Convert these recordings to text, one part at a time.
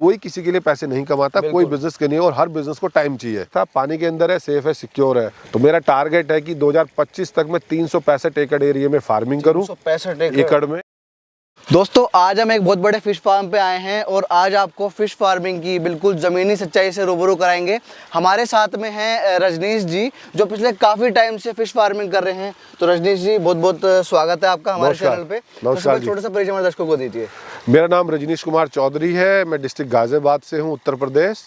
कोई किसी के लिए पैसे नहीं कमाता, कोई बिजनेस के नहीं है, और हर बिजनेस को टाइम चाहिए। पानी के अंदर है, सेफ है, सिक्योर है। तो मेरा टारगेट है कि 2025 तक मैं 365 एकड़ एरिया में फार्मिंग करूं, 365 एकड़ में। दोस्तों आज हम एक बहुत बड़े फिश फार्म पे आए हैं और आज आपको फिश फार्मिंग की बिल्कुल ज़मीनी सच्चाई से रूबरू कराएंगे। हमारे साथ में हैं रजनीश जी, जो पिछले काफ़ी टाइम से फिश फार्मिंग कर रहे हैं। तो रजनीश जी बहुत बहुत स्वागत है आपका हमारे चैनल पे। नमस्कार। छोटा सा परिचय हमारे दर्शकों को दीजिए। मेरा नाम रजनीश कुमार चौधरी है, मैं डिस्ट्रिक्ट गाजियाबाद से हूँ, उत्तर प्रदेश,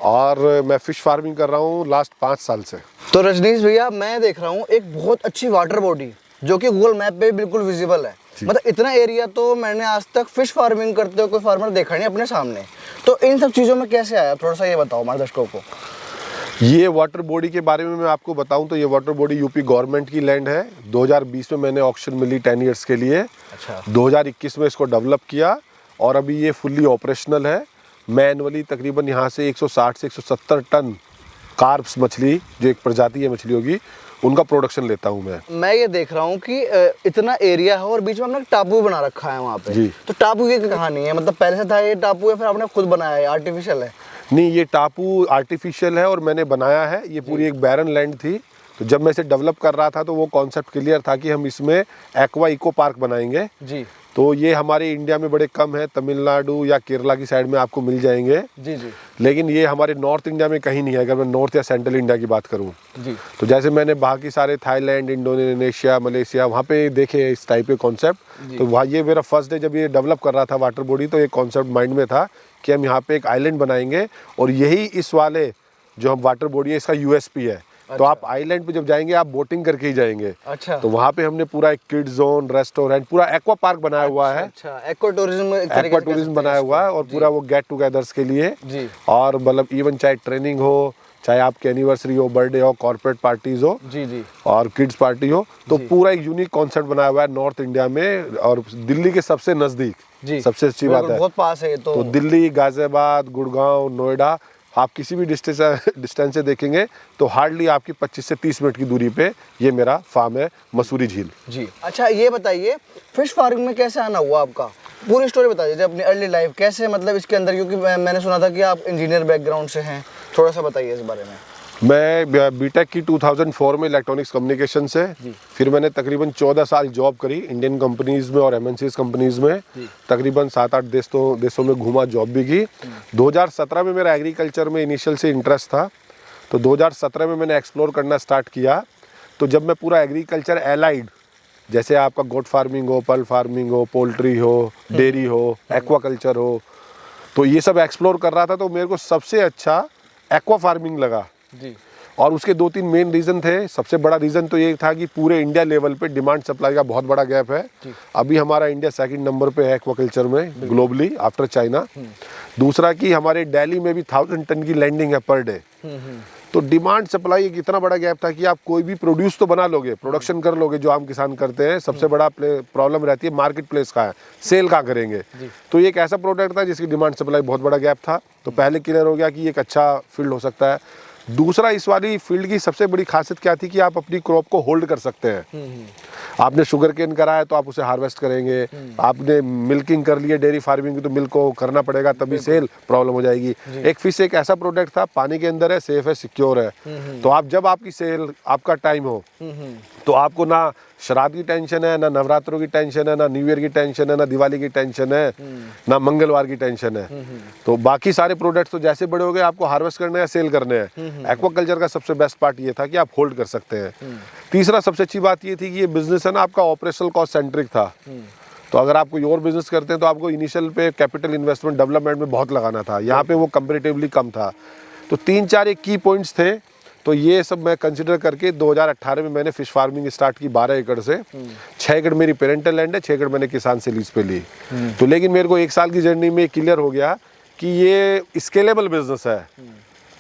और मैं फिश फार्मिंग कर रहा हूँ लास्ट 5 साल से। तो रजनीश भैया मैं देख रहा हूँ एक बहुत अच्छी वाटर बॉडी जो कि गूगल मैप पे बिल्कुल विजिबल है। मतलब इतना एरिया तो मैंने आज तक फिश फार्मिंग करते हुए कोई फार्मर देखा नहीं अपने सामने। तो इन सब चीज़ों में कैसे आया, थोड़ा सा ये बताओ हमारे दर्शकों को। ये वाटर बॉडी के बारे में मैं आपको बताऊं तो ये वाटर बॉडी यूपी गवर्नमेंट की लैंड है। 2020 में मैंने ऑक्शन मिली 10 ईयर्स के लिए। अच्छा। 2021 में इसको डेवलप किया और अभी ये फुल्ली ऑपरेशनल है। मैं एनुअली तकरीबन यहाँ से 160 से 170 टन कार्प्स मछली, जो एक प्रजाति है मछलियों की, उनका प्रोडक्शन लेता हूँ मैं ये देख रहा हूँ कि इतना एरिया है और बीच में हमने टापू बना रखा है वहाँ पे जी। तो टापू की कहानी है, मतलब पहले से था ये टापू है फिर आपने खुद बनाया है, आर्टिफिशियल है? नहीं, ये टापू आर्टिफिशियल है और मैंने बनाया है। ये पूरी एक बैरन लैंड थी, तो जब मैं इसे डेवलप कर रहा था तो वो कॉन्सेप्ट क्लियर था कि हम इसमें एक्वा इको पार्क बनाएंगे जी। तो ये हमारे इंडिया में बड़े कम है, तमिलनाडु या केरला की साइड में आपको मिल जाएंगे जी जी। लेकिन ये हमारे नॉर्थ इंडिया में कहीं नहीं है, अगर मैं नॉर्थ या सेंट्रल इंडिया की बात करूँ जी। तो जैसे मैंने बाकी सारे थाईलैंड, इंडोनेशिया, मलेशिया वहाँ पे देखे इस टाइप के कॉन्सेप्ट, तो वहाँ ये मेरा फर्स्ट डे जब ये डेवलप कर रहा था वाटर बॉडी, तो ये कॉन्सेप्ट माइंड में था कि हम यहाँ पे एक आइलैंड बनाएंगे और यही इस वाले जो हम वाटर बॉडी है इसका यूएसपी है। अच्छा। तो आप आइलैंड पे जब जाएंगे आप बोटिंग करके ही जाएंगे। अच्छा। तो वहाँ पे हमने पूरा एक किड जोन, रेस्टोरेंट, पूरा एक्वा पार्क बनाया हुआ है। अच्छा, एक्वा टूरिज्म बनाया हुआ है और पूरा वो गेट टुगेदर्स के लिए जी। और मतलब इवन चाहे ट्रेनिंग हो, चाहे आपकी एनिवर्सरी हो, बर्थडे हो, कॉर्पोरेट पार्टीज हो जी जी, और किड्स पार्टी हो, तो पूरा एक यूनिक कॉन्सेप्ट बनाया हुआ है नॉर्थ इंडिया में और दिल्ली के सबसे नजदीक जी। सबसे अच्छी बात है, बहुत पास है तो दिल्ली, गाजियाबाद, गुड़गांव, नोएडा, आप किसी भी डिस्टेंस से देखेंगे तो हार्डली आपकी 25 से 30 मिनट की दूरी पे ये मेरा फार्म है, मसूरी झील जी। अच्छा ये बताइए फिश फार्मिंग में कैसे आना हुआ आपका, पूरी स्टोरी बता दीजिए अपनी अर्ली लाइफ, कैसे मतलब इसके अंदर, क्योंकि मैंने सुना था कि आप इंजीनियर बैकग्राउंड से हैं, थोड़ा सा बताइए इस बारे में। मैं बीटेक की 2004 में इलेक्ट्रॉनिक्स कम्युनिकेशन से, फिर मैंने तकरीबन 14 साल जॉब करी इंडियन कंपनीज में और एमएनसीज कंपनीज में, तकरीबन 7-8 देशों में घूमा, जॉब भी की। 2017 में मेरा एग्रीकल्चर में इनिशियल से इंटरेस्ट था, तो 2017 में मैंने एक्सप्लोर करना स्टार्ट किया। तो जब मैं पूरा एग्रीकल्चर एलाइड, जैसे आपका गोट फार्मिंग हो, पर्ल फार्मिंग हो, पोल्ट्री हो, डेयरी हो, एक्वाकल्चर हो, तो ये सब एक्सप्लोर कर रहा था, तो मेरे को सबसे अच्छा एक्वा फार्मिंग लगा जी। और उसके 2-3 मेन रीज़न थे। सबसे बड़ा रीज़न तो ये था कि पूरे इंडिया लेवल पे डिमांड सप्लाई का बहुत बड़ा गैप है। अभी हमारा इंडिया 2nd नंबर पे है एक्वाकल्चर में ग्लोबली आफ्टर चाइना। दूसरा कि हमारे दिल्ली में भी 1000 टन की लैंडिंग है पर डे। तो डिमांड सप्लाई एक इतना बड़ा गैप था कि आप कोई भी प्रोड्यूस तो बना लोगे, प्रोडक्शन कर लोगे जो आम किसान करते हैं, सबसे बड़ा प्रॉब्लम रहती है मार्केट प्लेस का है, सेल कहाँ करेंगे। तो ये एक ऐसा प्रोडक्ट था जिसकी डिमांड सप्लाई बहुत बड़ा गैप था। तो पहले क्लियर हो गया कि एक अच्छा फील्ड हो सकता है। दूसरा, इस वाली फील्ड की सबसे बड़ी खासियत क्या थी कि आप अपनी क्रॉप को होल्ड कर सकते हैं। आपने शुगर केन करा है तो आप उसे हार्वेस्ट करेंगे, आपने मिल्किंग कर लिया, डेयरी फार्मिंग की, तो मिल्क को करना पड़ेगा तभी सेल, प्रॉब्लम हो जाएगी। एक फिश एक ऐसा प्रोडक्ट था, पानी के अंदर है, सेफ है, सिक्योर है। तो आप जब आपकी सेल, आपका टाइम हो, तो आपको ना श्राद्ध की टेंशन है, ना नवरात्रों की टेंशन है, ना न्यू ईयर की टेंशन है, ना दिवाली की टेंशन है, ना मंगलवार की टेंशन है। तो बाकी सारे प्रोडक्ट्स तो जैसे बड़े हो गए आपको हार्वेस्ट करने हैं, सेल करने हैं। एक्वाकल्चर का सबसे बेस्ट पार्ट ये था कि आप होल्ड कर सकते हैं। तीसरा सबसे अच्छी बात ये थी कि ये बिजनेस है ना आपका ऑपरेशनल कॉस्ट सेंट्रिक था। तो अगर आप कोई और बिजनेस करते हैं तो आपको इनिशियल पे कैपिटल इन्वेस्टमेंट डेवलपमेंट में बहुत लगाना था, यहाँ पे वो कंपेरेटिवली कम था। तो 3-4 एक की पॉइंट्स थे, तो ये सब मैं कंसिडर करके 2018 में मैंने फिश फार्मिंग स्टार्ट की 12 एकड़ से। 6 एकड़ मेरी पेरेंटल लैंड है, 6 एकड़ मैंने किसान से लीज पे ली। तो लेकिन मेरे को 1 साल की जर्नी में क्लियर हो गया कि ये स्केलेबल बिजनेस है,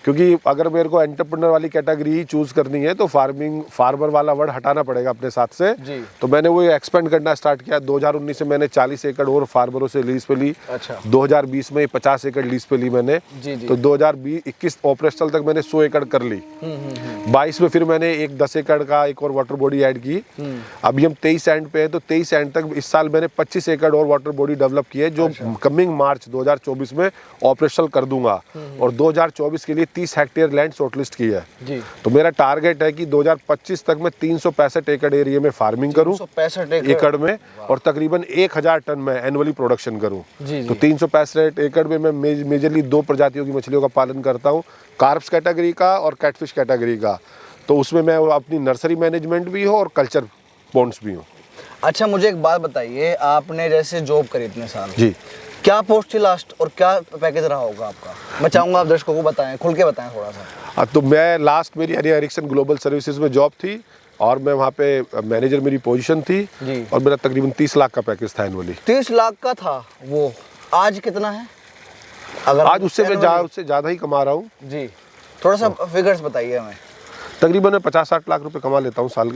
क्योंकि अगर मेरे को एंटरप्रेन्योर वाली कैटेगरी ही चूज करनी है तो फार्मर वाला वर्ड हटाना पड़ेगा अपने साथ से। जी। तो मैंने वो एक्सपेंड करना स्टार्ट किया। 2019 से मैंने 40 एकड़ और फार्मरों से लीज पे ली। अच्छा। 2020 में 50 एकड़ लीज पे ली मैंने। जी, जी। तो 2021 ऑपरेशनल तक मैंने 100 एकड़ कर ली। 22 में फिर मैंने एक 10 एकड़ का एक और वाटर बॉडी ऐड की। अभी हम 23 एंड पे हैं, तो 23 एंड तक इस साल मैंने 25 एकड़ और वाटर बॉडी डेवलप की है, जो कमिंग मार्च 2024 में ऑपरेशनल कर दूंगा। और 2024 के लिए 30 हेक्टेयर लैंड शॉर्टलिस्ट की है। जी। तो मेरा टारगेट है कि 2025 तक मैं 365 एकड़ एरिया में फार्मिंग करूं, 365 एकड़ में, और तकरीबन 1000 टन में एनुअली प्रोडक्शन करूं। जी, तो जी। 365 एकड़ में मैं मेजरली 2 प्रजातियों की मछलियों का पालन करता हूं, कार्प्स कैटेगरी का और कैटफिश कैटेगरी का। तो उसमें मैं अपनी नर्सरी मैनेजमेंट भी हो और कल्चर पॉन्ड्स भी हूँ। अच्छा, मुझे एक बात बताइए, आपने जैसे जॉब करी इतने साल, जी, क्या पोस्ट थी लास्ट और क्या पैकेज रहा होगा आपका? मैं चाहूंगा आप दर्शकों को बताएं, खुल के बताएं थोड़ा सा। तो मैं लास्ट मेरी हनी एरिक्सन ग्लोबल सर्विसेज में जॉब थी और मैं वहाँ पे मैनेजर मेरी पोजीशन थी। जी। और मेरा तकरीबन 30 लाख का पैकेज था एनुअली। 30 लाख का था वो, आज कितना है? अगर आज उससे ज़्यादा ही कमा रहा हूँ। जी, थोड़ा सा फिगर्स बताइए हमें। तकरीबन मैं 50-60 लाख रुपए कमा लेता हूँ साल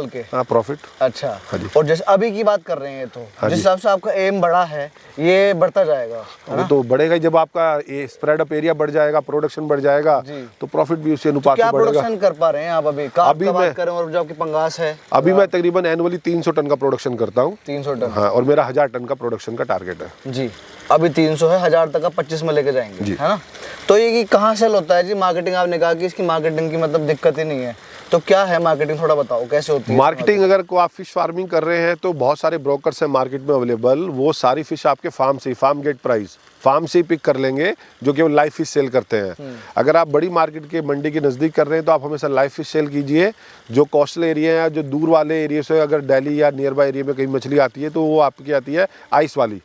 के। हाँ, प्रॉफिट। अच्छा। हाँ जी। और जैसे अभी की बात कर रहे हैं, तो हाँ जिस जी। हिसाब से आपका एम बढ़ा है, ये बढ़ता जाएगा, है वो ना? तो बढ़ेगा ही। जब आपका स्प्रेड अप एरिया बढ़ जाएगा, प्रोडक्शन बढ़ जाएगा, जी। तो प्रॉफिट भी उसी अनुपात क्या में बढ़ेगा। प्रोडक्शन कर पा रहे हैं आप अभी? अभी मैं- बात करें और जो आपकी पंगास है, अभी मैं तकरीबन एनुअली 300 टन का प्रोडक्शन करता हूँ। 300 टन। हाँ, और मेरा 1000 टन का प्रोडक्शन का टारगेट है। जी, अभी 300 है, 1000 तक का 25 में लेके जाएंगे, जी। है ना? तो ये कि कहाँ सेल होता है जी? मार्केटिंग, आपने कहा कि इसकी मार्केटिंग की मतलब दिक्कत ही नहीं है, तो क्या है मार्केटिंग, थोड़ा बताओ कैसे होती है? मार्केटिंग, अगर को आप फिश फार्मिंग कर रहे हैं तो बहुत सारे ब्रोकर्स हैं मार्केट में अवेलेबल। वो सारी फिश आपके फार्म गेट प्राइस फार्म से ही पिक कर लेंगे, जो कि वो लाइव फिश सेल करते हैं। अगर आप बड़ी मार्केट के मंडी के नज़दीक कर रहे हैं तो आप हमेशा लाइव फिश सेल कीजिए। जो कोस्टल एरिया है, जो दूर वाले एरिया से अगर दिल्ली या नियर बाय एरिया में कहीं मछली आती है तो वो आपकी आती है आइस वाली।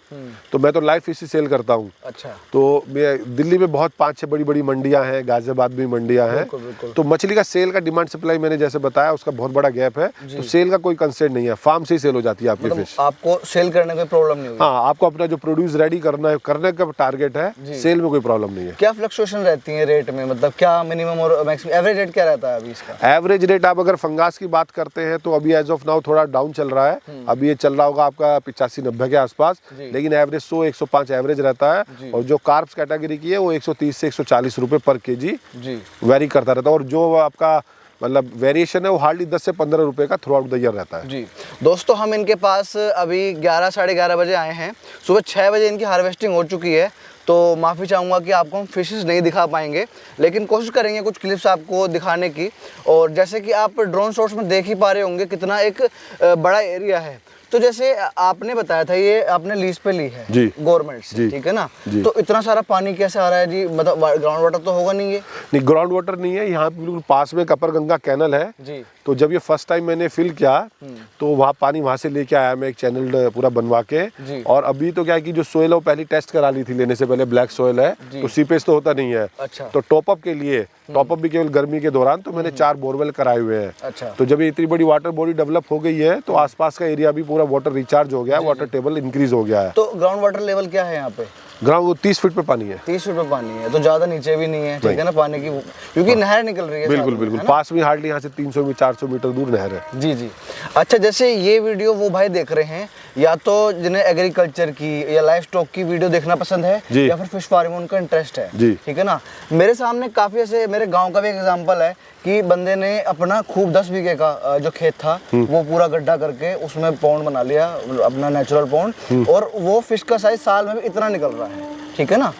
तो मैं तो लाइव फिश ही सेल करता हूँ। अच्छा। तो दिल्ली में बहुत 5-6 बड़ी मंडियाँ हैं, गाजियाबाद में मंडियाँ हैं। बिल्कुल। तो मछली का सेल का डिमांड सप्लाई मैंने जैसे बताया, उसका बहुत बड़ा गैप है। तो सेल का कोई कंसेंट नहीं है, फार्म से ही सेल हो जाती है आपकी फिश। आपको सेल करने में प्रॉब्लम नहीं होगी? हाँ, आपको अपना जो प्रोड्यूस रेडी करने का टारगेट है, सेल में कोई प्रॉब्लम नहीं है। क्या फ्लक्चुएशन रहती है रेट में, मतलब क्या मिनिमम और मैक्सिमम एवरेज रेट क्या रहता है अभी इसका? एवरेज रेट आप अगर फंगास की बात करते हैं तो अभी एज ऑफ नाउ थोड़ा डाउन चल रहा है। अभी ये चल रहा होगा आपका 85-90 के आसपास, लेकिन एवरेज 100-105 एवरेज रहता है। और जो कार्प्स कैटेगरी की है वो 130 से 140 रुपए पर केजी वेरी करता रहता है। और जो आपका मतलब वेरिएशन है वो हार्डली 10 से 15 रुपए का थ्रू आउट द ईयर रहता है। जी दोस्तों, हम इनके पास अभी 11 साढ़े 11 बजे आए हैं। सुबह 6 बजे इनकी हार्वेस्टिंग हो चुकी है, तो माफ़ी चाहूँगा कि आपको हम फिशेस नहीं दिखा पाएंगे, लेकिन कोशिश करेंगे कुछ क्लिप्स आपको दिखाने की। और जैसे कि आप ड्रोन शॉट्स में देख ही पा रहे होंगे कितना एक बड़ा एरिया है। तो जैसे आपने बताया था, ये आपने लीज पे ली है गवर्नमेंट से, ठीक है ना? तो इतना सारा पानी कैसे आ रहा है जी? मतलब ग्राउंड वाटर तो होगा नहीं? ये नहीं, ग्राउंड वाटर नहीं है। यहाँ बिल्कुल पास में कपर गंगा कैनल है जी। तो जब ये फर्स्ट टाइम मैंने फिल किया तो वहाँ पानी वहाँ से लेके आया मैं, एक चैनल पूरा बनवा के। और अभी तो क्या है कि जो सोयल है वो पहले टेस्ट करा ली थी लेने से पहले, ब्लैक सोयल है तो सीपेज तो होता नहीं है। अच्छा। तो टॉपअप के लिए, टॉपअप भी केवल गर्मी के दौरान, तो मैंने 4 बोरवेल कराए हुए हैं। अच्छा। तो जब ये इतनी बड़ी वाटर बॉडी डेवलप हो गई है तो आसपास का एरिया भी पूरा वाटर रिचार्ज हो गया है, वाटर टेबल इंक्रीज हो गया है। तो ग्राउंड वाटर लेवल क्या है यहाँ पे? ग्राउंड 30 फीट पे पानी है। 30 फीट पे पानी है, तो ज्यादा नीचे भी नहीं है, ठीक है ना, पानी की, क्योंकि नहर निकल रही है। बिल्कुल बिल्कुल, पास में हार्डली यहाँ से 300-400 मीटर दूर नहर है। जी जी। अच्छा, जैसे ये वीडियो वो भाई देख रहे हैं, या तो जिन्हें एग्रीकल्चर की या लाइफ स्टॉक की वीडियो देखना पसंद है, या फिर फिश फार्मिंग उनका इंटरेस्ट है, ठीक है ना? मेरे सामने काफी ऐसे, मेरे गाँव का भी एक एग्जाम्पल है कि बंदे ने अपना खूब 10 बीघे का जो खेत था वो पूरा गड्ढा करके उसमें पौंड बना लिया, अपना नेचुरल पौंड, और वो फिश का साइज साल में भी इतना निकल रहा है, ठीक है ना?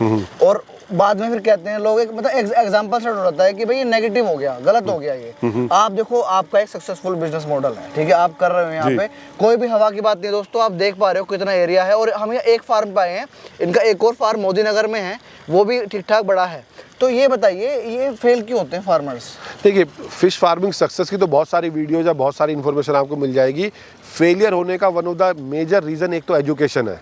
और बाद में फिर कहते हैं लोग, एक मतलब एग्जांपल सेट हो जाता है कि भाई ये नेगेटिव हो गया, गलत हो गया ये। आप देखो, आपका एक सक्सेसफुल बिजनेस मॉडल है, ठीक है, आप कर रहे हो यहाँ पे, कोई भी हवा की बात नहीं है दोस्तों। आप देख पा रहे हो कितना एरिया है, और हम यहाँ एक फार्म पे आए हैं, इनका एक और फार्म मोदी नगर में है, वो भी ठीक ठाक बड़ा है। तो ये बताइए, ये फेल क्यों होते हैं फार्मर्स? देखिए, फिश फार्मिंग सक्सेस की तो बहुत सारी वीडियोज या बहुत सारी इन्फॉर्मेशन आपको मिल जाएगी। फेलियर होने का one of the major reason एक तो एजुकेशन है,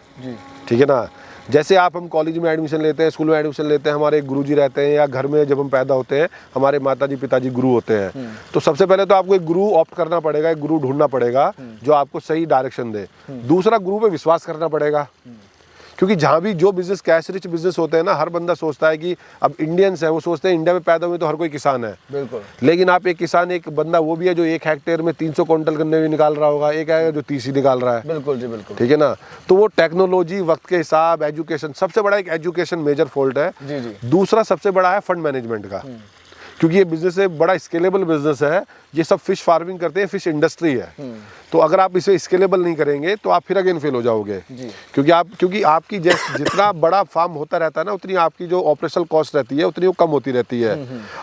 ठीक है ना? जैसे हम कॉलेज में एडमिशन लेते हैं, स्कूल में एडमिशन लेते हैं, हमारे गुरुजी रहते हैं, या घर में जब हम पैदा होते हैं हमारे माताजी पिताजी गुरु होते हैं। तो सबसे पहले तो आपको एक गुरु ऑप्ट करना पड़ेगा, एक गुरु ढूंढना पड़ेगा जो आपको सही डायरेक्शन दे। दूसरा, गुरु पे विश्वास करना पड़ेगा, क्योंकि जहाँ भी जो बिजनेस कैश रिच बिजनेस होते हैं ना, हर बंदा सोचता है कि अब इंडियंस है वो सोचते हैं इंडिया में पैदा हुए तो हर कोई किसान है। बिल्कुल। लेकिन आप एक किसान, एक बंदा वो भी है जो 1 हेक्टेयर में 300 क्विंटल गन्ने भी निकाल रहा होगा, एक है जो 30 ही निकाल रहा है। बिल्कुल जी बिल्कुल। ठीक है ना। तो वो टेक्नोलॉजी, वक्त के हिसाब, एजुकेशन, सबसे बड़ा एक एजुकेशन मेजर फॉल्ट है। जी जी। दूसरा सबसे बड़ा है फंड मैनेजमेंट का, क्योंकि ये बिजनेस है बड़ा स्केलेबल बिजनेस है। ये सब फिश फार्मिंग करते हैं, फिश इंडस्ट्री है। तो अगर आप इसे स्केलेबल नहीं करेंगे तो आप फिर अगेन फेल हो जाओगे जी। क्योंकि आपकी जितना बड़ा फार्म होता रहता है ना, उतनी आपकी जो ऑपरेशनल कॉस्ट रहती है उतनी वो कम होती रहती है।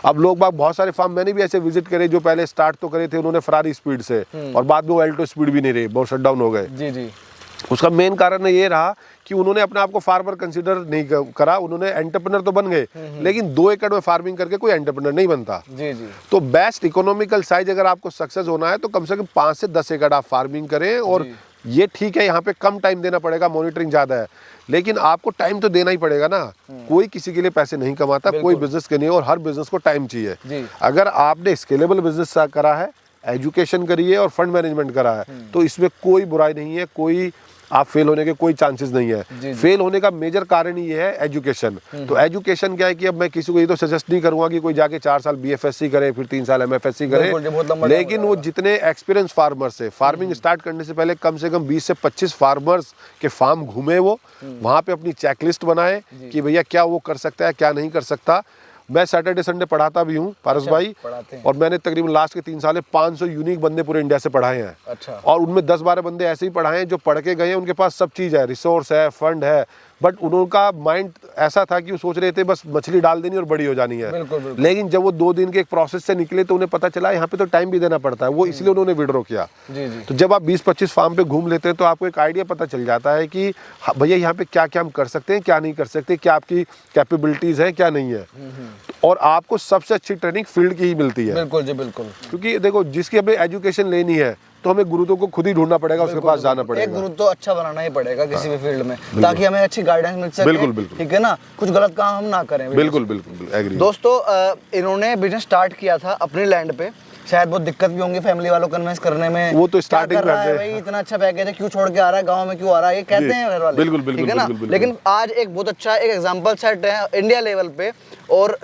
अब लोग बाग बहुत सारे फार्म मैंने भी ऐसे विजिट करे जो पहले स्टार्ट तो करे थे उन्होंने फरारी स्पीड से, और बाद में वो एल्टो स्पीड भी नहीं रही, बहुत शट डाउन हो गए। जी जी। उसका मेन कारण ये रहा कि उन्होंने अपने आप को फार्मर कंसीडर नहीं करा, उन्होंने एंटरप्रेन्योर तो बन गए लेकिन 2 एकड़ में फार्मिंग करके कोई एंटरप्रेन्योर नहीं बनता। जी जी। तो बेस्ट इकोनॉमिकल साइज अगर आपको सक्सेस होना है तो कम से कम 5 से 10 एकड़ आप फार्मिंग करें। और ये ठीक है, यहाँ पे कम टाइम देना पड़ेगा, मॉनिटरिंग ज़्यादा है, लेकिन आपको टाइम तो देना ही पड़ेगा ना। कोई किसी के लिए पैसे नहीं कमाता, कोई बिजनेस के नहीं, और हर बिजनेस को टाइम चाहिए। अगर आपने स्केलेबल बिजनेस करा है, एजुकेशन करी है और फंड मैनेजमेंट करा है तो इसमें कोई बुराई नहीं है, कोई आप फेल होने के कोई चांसेस नहीं है। फेल होने का मेजर कारण ये है एजुकेशन। तो एजुकेशन क्या है कि अब मैं किसी को ये तो सजेस्ट नहीं करूंगा कि कोई जाके 4 साल BFSC करे फिर 3 साल MFSC करे, लेकिन वो जितने एक्सपीरियंस फार्मर्स है, फार्मिंग स्टार्ट करने से पहले कम से कम 20 से 25 फार्मर्स के फार्म घूमे, वो वहाँ पे अपनी चेकलिस्ट बनाए कि भैया क्या वो कर सकता है क्या नहीं कर सकता। मैं सैटरडे संडे पढ़ाता भी हूँ पारस भाई, और मैंने तकरीबन लास्ट के 3 साल में 500 यूनिक बंदे पूरे इंडिया से पढ़ाए हैं। अच्छा। और उनमें 10-12 बंदे ऐसे ही पढ़ाए हैं जो पढ़ के गए हैं, उनके पास सब चीज़ है, रिसोर्स है, फंड है, बट उनका माइंड ऐसा था कि वो सोच रहे थे बस मछली डाल देनी और बड़ी हो जानी है। बिल्कुल, बिल्कुल। लेकिन जब वो 2 दिन के एक प्रोसेस से निकले तो उन्हें पता चला यहाँ पे तो टाइम भी देना पड़ता है, वो इसलिए उन्होंने विड्रॉ किया। जी जी। तो जब आप 20-25 फार्म पे घूम लेते हैं तो आपको एक आइडिया पता चल जाता है कि भैया यहाँ पे क्या क्या हम कर सकते हैं, क्या नहीं कर सकते, क्या आपकी कैपेबिलिटीज है क्या नहीं है। और आपको सबसे अच्छी ट्रेनिंग फील्ड की ही मिलती है। बिल्कुल जी बिल्कुल। क्योंकि देखो जिसकी हमें एजुकेशन लेनी है तो हमें गुरुओं को खुद ही ढूंढना पड़ेगा, उसके पास जाना पड़ेगा। एक गुरु तो अच्छा बनाना ही पड़ेगा किसी भी फील्ड में, ताकि हमें अच्छी गाइडेंस मिल सके। बिल्कुल बिल्कुल। ठीक है ना, कुछ गलत काम हम ना करें। बिल्कुल बिल्कुल एग्री। दोस्तों इन्होंने बिजनेस स्टार्ट किया था अपनी लैंड पे, शायद बहुत दिक्कत भी होंगी फैमिली वालों को कन्विंस करने में। वो तो स्टार्टिंग में भाई इतना अच्छा पैकेज है, क्यों छोड़ के आ रहा है, गांव में क्यों आ रहा है, ये कहते हैं घर वाले। बिल्कुल बिल्कुल, ठीक है ना। लेकिन आज एक बहुत अच्छा एक एग्जांपल सेट है इंडिया लेवल पे। और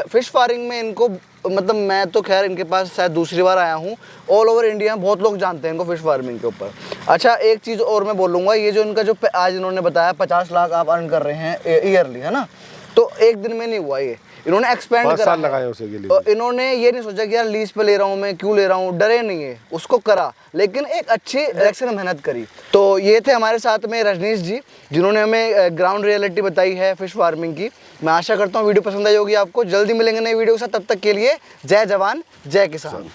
फिश फार्मिंग में इनको, मतलब मैं तो खैर इनके पास शायद दूसरी बार आया हूँ, ऑल ओवर इंडिया में बहुत लोग जानते हैं इनको फिश फार्मिंग के ऊपर। अच्छा एक चीज़ और मैं बोलूँगा, ये जो इनका जो आज इन्होंने बताया 50 लाख आप अर्न कर रहे हैं ईयरली, है ना, तो एक दिन में नहीं हुआ ये, इन्होंने एक्सपेंड करा, 5 साल लगाए उसे के लिए। और इन्होंने ये नहीं सोचा कि यार लीज पे ले रहा हूँ मैं, क्यों ले रहा हूँ, डरे नहीं है, उसको करा, लेकिन एक अच्छी डायरेक्शन में मेहनत करी। तो ये थे हमारे साथ में रजनीश जी, जिन्होंने हमें ग्राउंड रियलिटी बताई है फिश फार्मिंग की। मैं आशा करता हूँ वीडियो पसंद आई होगी आपको। जल्दी मिलेंगे नई वीडियो के साथ, तब तक के लिए जय जवान जय किसान।